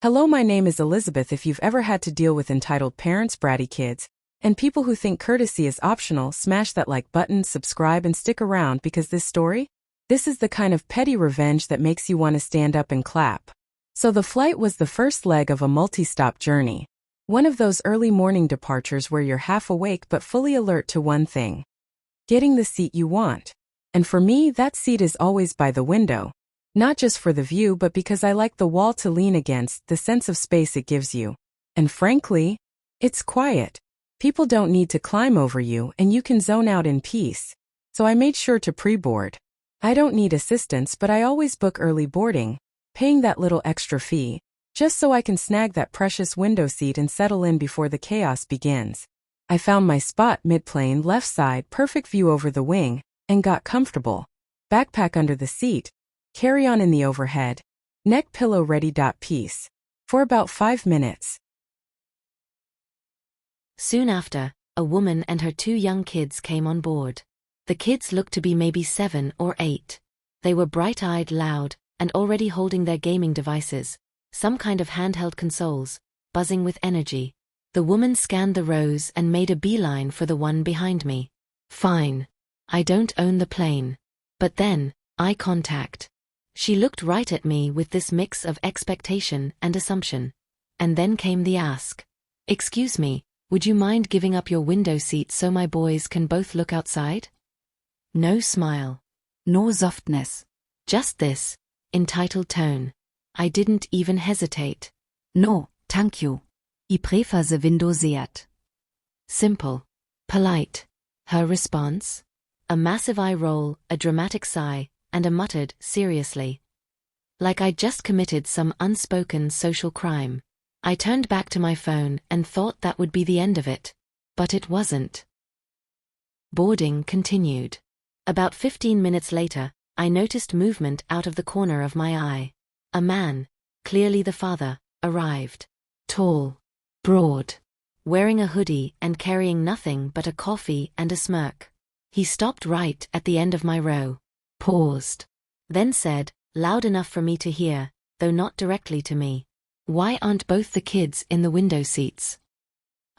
Hello, my name is Elizabeth. If you've ever had to deal with entitled parents, bratty kids, and people who think courtesy is optional, smash that like button, subscribe, and stick around because this is the kind of petty revenge that makes you want to stand up and clap. So the flight was the first leg of a multi-stop journey. One of those early morning departures where you're half awake but fully alert to one thing: getting the seat you want. And for me, that seat is always by the window. Not just for the view, but because I like the wall to lean against, the sense of space it gives you. And frankly, it's quiet. People don't need to climb over you, and you can zone out in peace. So I made sure to pre-board. I don't need assistance, but I always book early boarding, paying that little extra fee, just so I can snag that precious window seat and settle in before the chaos begins. I found my spot mid-plane, left side, perfect view over the wing, and got comfortable. Backpack under the seat, carry-on in the overhead, neck pillow ready. Peace. For about 5 minutes. Soon after, a woman and her 2 young kids came on board. The kids looked to be maybe 7 or 8. They were bright-eyed, loud, and already holding their gaming devices, some kind of handheld consoles, buzzing with energy. The woman scanned the rows and made a beeline for the one behind me. Fine. I don't own the plane. But then, eye contact. She looked right at me with this mix of expectation and assumption. And then came the ask. Excuse me, would you mind giving up your window seat so my boys can both look outside? No smile. No softness. Just this, entitled tone. I didn't even hesitate. No, thank you. I prefer the window seat. Simple. Polite. Her response? A massive eye roll, a dramatic sigh, and a muttered, seriously. Like I'd just committed some unspoken social crime. I turned back to my phone and thought that would be the end of it. But it wasn't. Boarding continued. About 15 minutes later, I noticed movement out of the corner of my eye. A man, clearly the father, arrived. Tall. Broad. Wearing a hoodie and carrying nothing but a coffee and a smirk. He stopped right at the end of my row. Paused. Then said, loud enough for me to hear, though not directly to me, "Why aren't both the kids in the window seats?"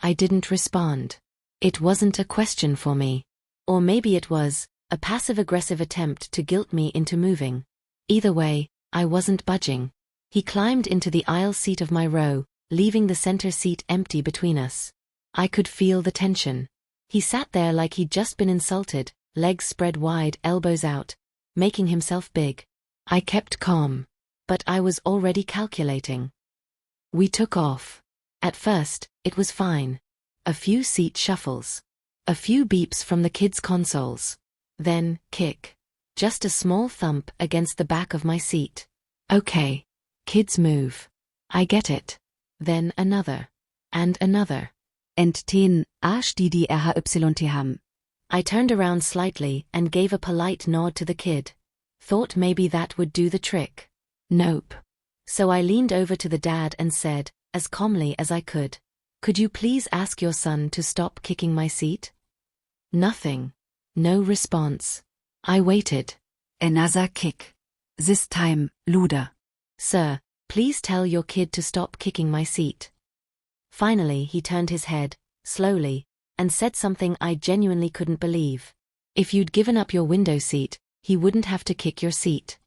I didn't respond. It wasn't a question for me. Or maybe it was, a passive-aggressive attempt to guilt me into moving. Either way, I wasn't budging. He climbed into the aisle seat of my row, leaving the center seat empty between us. I could feel the tension. He sat there like he'd just been insulted, legs spread wide, elbows out, making himself big. I kept calm. But I was already calculating. We took off. At first, it was fine. A few seat shuffles. A few beeps from the kids' consoles. Then, kick. Just a small thump against the back of my seat. Okay. Kids move. I get it. Then another. And another. Enten, ASTDRHYTHAM. I turned around slightly and gave a polite nod to the kid. Thought maybe that would do the trick. Nope. So I leaned over to the dad and said, as calmly as I could you please ask your son to stop kicking my seat? Nothing. No response. I waited. Another kick. This time, louder. Sir, please tell your kid to stop kicking my seat. Finally he turned his head, slowly, and said something I genuinely couldn't believe. If you'd given up your window seat, he wouldn't have to kick your seat.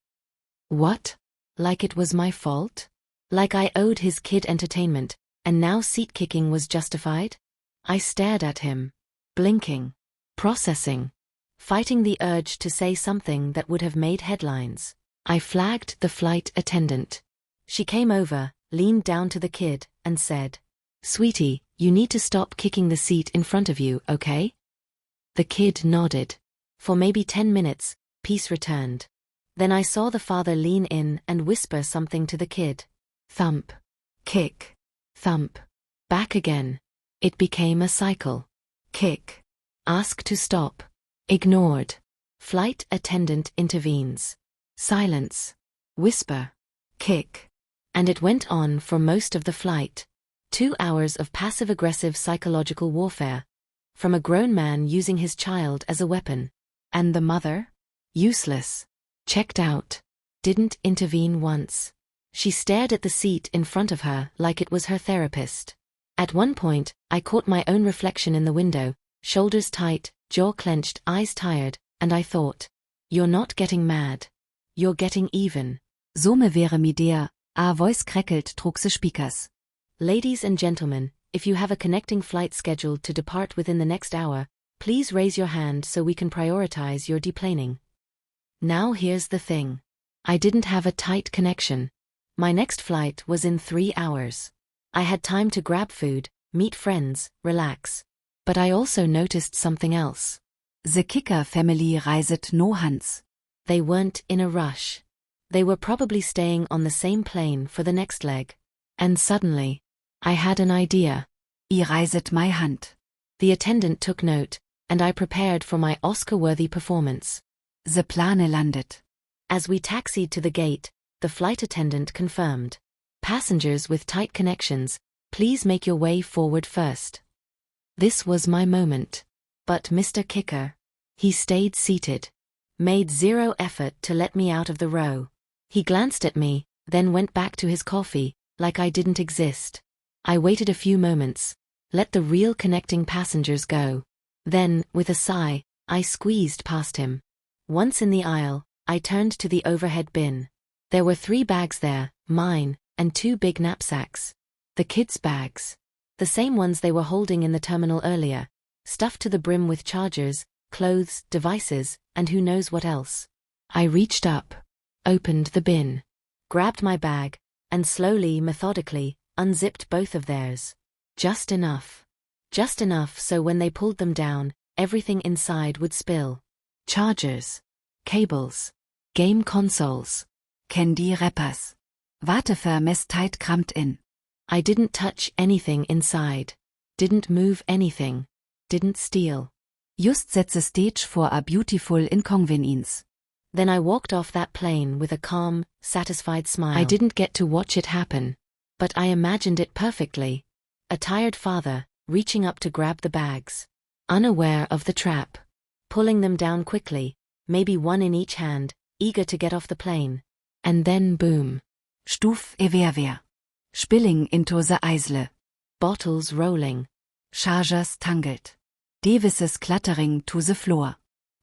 What? Like it was my fault? Like I owed his kid entertainment, and now seat kicking was justified? I stared at him, blinking, processing, fighting the urge to say something that would have made headlines. I flagged the flight attendant. She came over, leaned down to the kid, and said, "Sweetie, you need to stop kicking the seat in front of you, okay?" The kid nodded. For maybe 10 minutes, peace returned. Then I saw the father lean in and whisper something to the kid. Thump. Kick. Thump. Back again. It became a cycle. Kick. Ask to stop. Ignored. Flight attendant intervenes. Silence. Whisper. Kick. And it went on for most of the flight. 2 hours of passive-aggressive psychological warfare. From a grown man using his child as a weapon. And the mother? Useless. Checked out. Didn't intervene once. She stared at the seat in front of her like it was her therapist. At one point, I caught my own reflection in the window, shoulders tight, jaw clenched, eyes tired, and I thought, "You're not getting mad. You're getting even." Some wäre mi der, a voice crackelt trug the speakers. Ladies and gentlemen, if you have a connecting flight scheduled to depart within the next hour, please raise your hand so we can prioritize your deplaning. Now here's the thing. I didn't have a tight connection. My next flight was in 3 hours. I had time to grab food, meet friends, relax. But I also noticed something else. The Kicker family reised no Hans. They weren't in a rush. They were probably staying on the same plane for the next leg. And suddenly, I had an idea. I reiset my Hand. The attendant took note, and I prepared for my Oscar-worthy performance. The plane landet. As we taxied to the gate, the flight attendant confirmed. Passengers with tight connections, please make your way forward first. This was my moment. But Mr. Kicker, he stayed seated. Made zero effort to let me out of the row. He glanced at me, then went back to his coffee, like I didn't exist. I waited a few moments, let the real connecting passengers go. Then, with a sigh, I squeezed past him. Once in the aisle, I turned to the overhead bin. There were 3 bags there, mine, and 2 big knapsacks. The kids' bags. The same ones they were holding in the terminal earlier, stuffed to the brim with chargers, clothes, devices, and who knows what else. I reached up, opened the bin, grabbed my bag, and slowly, methodically, unzipped both of theirs. Just enough. Just enough so when they pulled them down, everything inside would spill. Chargers. Cables. Game consoles. Candy rappers. Wartevermesstheit kramt in. I didn't touch anything inside. Didn't move anything. Didn't steal. Just setze stage for a beautiful inconvenience. Then I walked off that plane with a calm, satisfied smile. I didn't get to watch it happen. But I imagined it perfectly. A tired father, reaching up to grab the bags. Unaware of the trap. Pulling them down quickly, maybe one in each hand, eager to get off the plane. And then boom. Stuf wer. Spilling into the eisle. Bottles rolling. Chargers tangled. Devices clattering to the floor.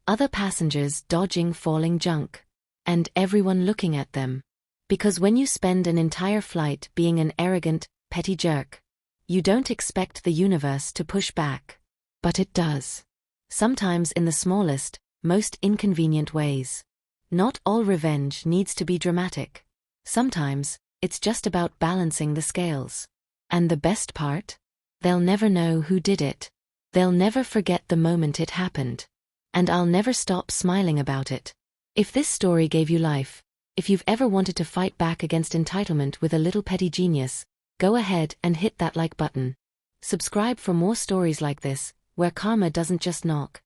Other passengers dodging falling junk. And everyone looking at them. Because when you spend an entire flight being an arrogant, petty jerk, you don't expect the universe to push back. But it does. Sometimes in the smallest, most inconvenient ways. Not all revenge needs to be dramatic. Sometimes, it's just about balancing the scales. And the best part? They'll never know who did it. They'll never forget the moment it happened. And I'll never stop smiling about it. If this story gave you life, if you've ever wanted to fight back against entitlement with a little petty genius, go ahead and hit that like button. Subscribe for more stories like this, where karma doesn't just knock.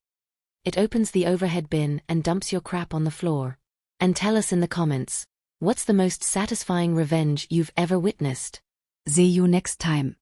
It opens the overhead bin and dumps your crap on the floor. And tell us in the comments, what's the most satisfying revenge you've ever witnessed? See you next time.